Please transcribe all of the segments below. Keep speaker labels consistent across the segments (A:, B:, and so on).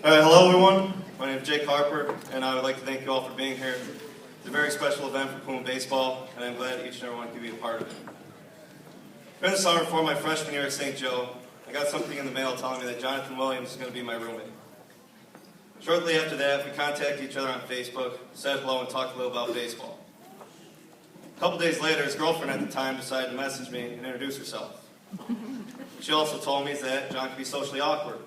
A: Hello everyone, my name is Jake Harper, and I would like to thank you all for being here. It's a very special event for Puma baseball, and I'm glad each and every one can be a part of it. During the summer before my freshman year at St. Joe, I got something in the mail telling me that Jonathan Williams is going to be my roommate. Shortly after that, we contacted each other on Facebook, said hello, and talked a little about baseball. A couple days later, his girlfriend at the time decided to message me and introduce herself. She also told me that John could be socially awkward.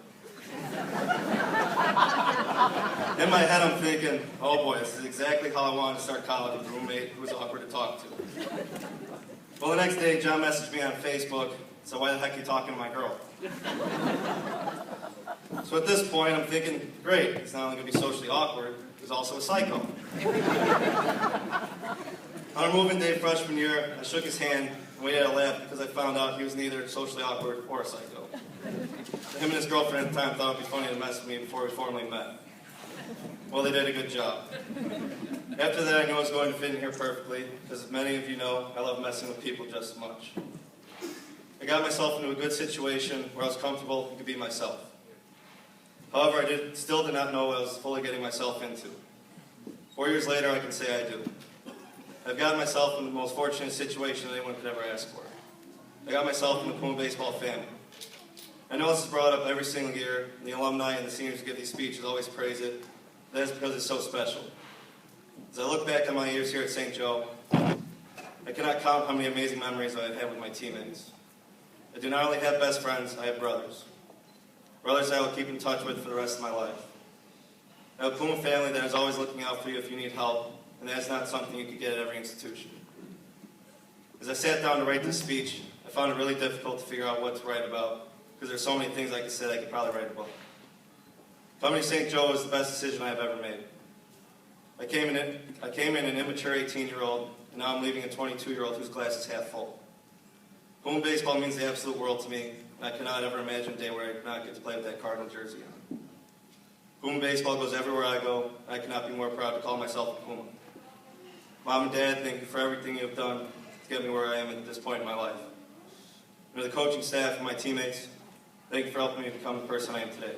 A: In my head, I'm thinking, oh boy, this is exactly how I wanted to start college with a roommate who was awkward to talk to. Well, the next day, John messaged me on Facebook, so why the heck are you talking to my girl? So at this point, I'm thinking, great, he's not only going to be socially awkward, he's also a psycho. On our moving day freshman year, I shook his hand, and we had a laugh because I found out he was neither socially awkward or a psycho. Him and his girlfriend at the time thought it would be funny to mess with me before we formally met. Well, they did a good job. After that, I knew I was going to fit in here perfectly, because as many of you know, I love messing with people just as much. I got myself into a good situation where I was comfortable and could be myself. However, I still did not know what I was fully getting myself into. 4 years later, I can say I do. I've gotten myself in the most fortunate situation that anyone could ever ask for. I got myself in the Puma baseball family. I know this is brought up every single year, and the alumni and the seniors who give these speeches always praise it. That is because it's so special. As I look back on my years here at St. Joe, I cannot count how many amazing memories I've had with my teammates. I do not only have best friends, I have brothers. Brothers I will keep in touch with for the rest of my life. I have a Puma family that is always looking out for you if you need help, and that is not something you can get at every institution. As I sat down to write this speech, I found it really difficult to figure out what to write about, because there's so many things I could say I could probably write a book. Coming to St. Joe was the best decision I have ever made. I came in an immature 18-year-old, and now I'm leaving a 22-year-old whose glass is half full. Puma baseball means the absolute world to me, and I cannot ever imagine a day where I do not get to play with that Cardinal jersey on. Puma baseball goes everywhere I go, and I cannot be more proud to call myself a Puma. Mom and Dad, thank you for everything you have done to get me where I am at this point in my life. And to the coaching staff and my teammates, thank you for helping me become the person I am today.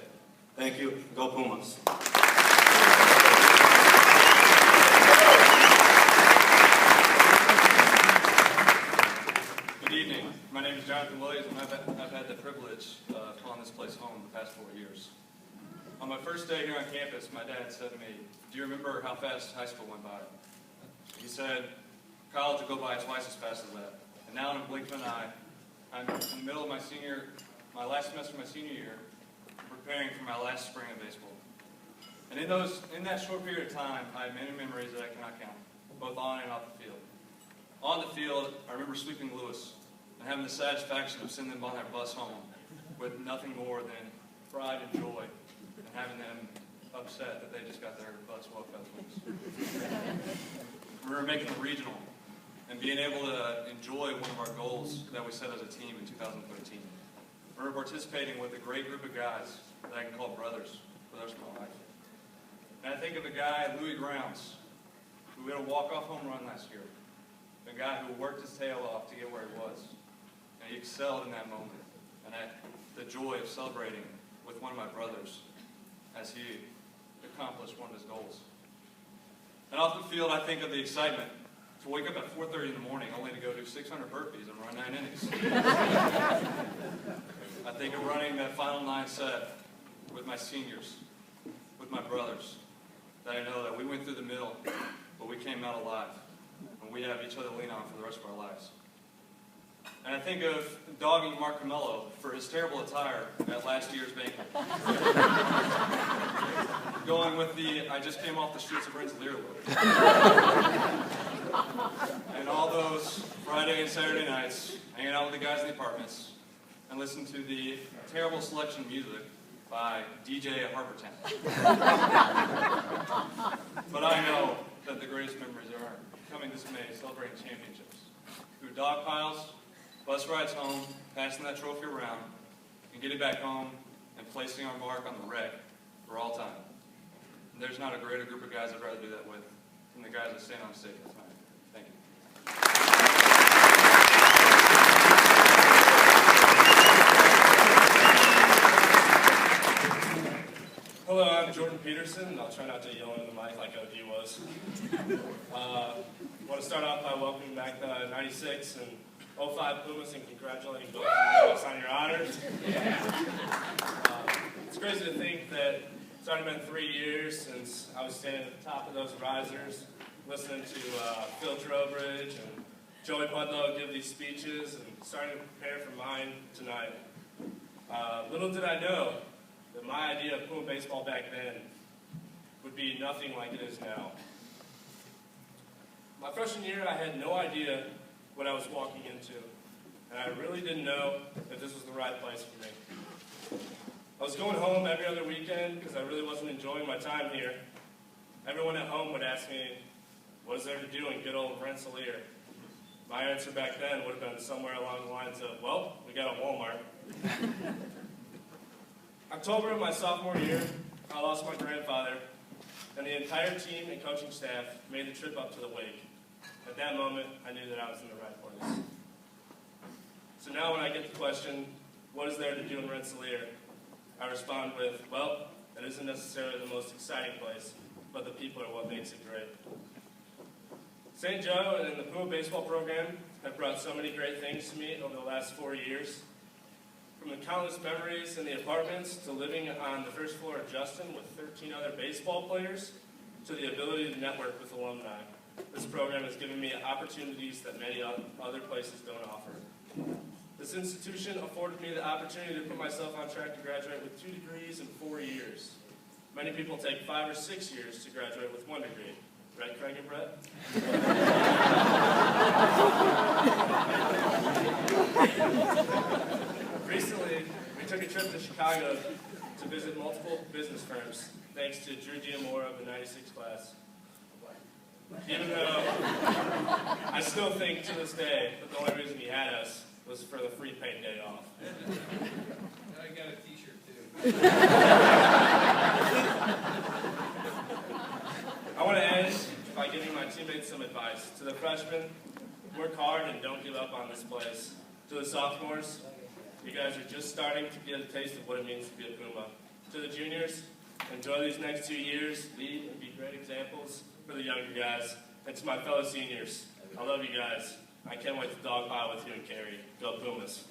A: Thank you. Go Pumas.
B: Good evening. My name is Jonathan Williams, and I've had the privilege of calling this place home the past 4 years. On my first day here on campus, my dad said to me, "Do you remember how fast high school went by?" He said, "College will go by twice as fast as that." And now in a blink of an eye, I'm in the middle of my last semester of my senior year, preparing for my last spring of baseball. And in that short period of time, I have many memories that I cannot count, both on and off the field. On the field, I remember sweeping Lewis and having the satisfaction of sending them on their bus home with nothing more than pride and joy, and having them upset that they just got their butts swept by the Lewis. I remember making the regional and being able to enjoy one of our goals that we set as a team in 2013. I remember participating with a great group of guys that I can call brothers for the rest of my life. And I think of a guy, Louis Grounds, who hit a walk-off home run last year. A guy who worked his tail off to get where he was. And he excelled in that moment. And I had the joy of celebrating with one of my brothers as he accomplished one of his goals. And off the field, I think of the excitement to wake up at 4:30 in the morning only to go do 600 burpees and run 9 innings. I think of running that final 9 set with my seniors, with my brothers, that I know that we went through the middle, but we came out alive, and we have each other to lean on for the rest of our lives. And I think of dogging Mark Camello for his terrible attire at last year's banquet. Going with the "I just came off the streets of Rensselaer" look. And all those Friday and Saturday nights, hanging out with the guys in the apartments, and listening to the terrible selection of music by DJ at Harper. But I know that the greatest memories are coming this May, celebrating championships. Through dog piles, bus rides home, passing that trophy around, and getting back home and placing our mark on the wreck for all time. And there's not a greater group of guys I'd rather do that with than the guys that stand on stage tonight. Thank you. Hello,
A: Peterson, and I'll try not to yell into the mic like OD was. I want to start off by welcoming back the 96 and 05 Pumas and congratulating both of you on your honors. It's crazy to think that it's already been 3 years since I was standing at the top of those risers, listening to Phil Trowbridge and Joey Budlow give these speeches and starting to prepare for mine tonight. Little did I know that my idea of Puma baseball back then would be nothing like it is now. My freshman year, I had no idea what I was walking into, and I really didn't know if this was the right place for me. I was going home every other weekend because I really wasn't enjoying my time here. Everyone at home would ask me, what is there to do in good old Rensselaer? My answer back then would have been somewhere along the lines of, well, we got a Walmart. October of my sophomore year, I lost my grandfather, and the entire team and coaching staff made the trip up to the wake. At that moment, I knew that I was in the right place. So now when I get the question, what is there to do in Rensselaer? I respond with, well, it isn't necessarily the most exciting place, but the people are what makes it great. St. Joe and the Puma baseball program have brought so many great things to me over the last 4 years. From the countless memories in the apartments to living on the first floor of Justin with 13 other baseball players to the ability to network with alumni. This program has given me opportunities that many other places don't offer. This institution afforded me the opportunity to put myself on track to graduate with 2 degrees in 4 years. Many people take 5 or 6 years to graduate with 1 degree. Right, Craig and Brett? Recently, we took a trip to Chicago to visit multiple business firms, thanks to Drew Diamore of the 96 class. Even though I still think to this day that the only reason he had us was for the free paid day off.
C: I got a t-shirt too.
A: I want to end by giving my teammates some advice. To the freshmen, work hard and don't give up on this place. To the sophomores, you guys are just starting to get a taste of what it means to be a Puma. To the juniors, enjoy these next 2 years, lead and be great examples for the younger guys. And to my fellow seniors, I love you guys. I can't wait to dog pile with you and Carrie. Go Pumas.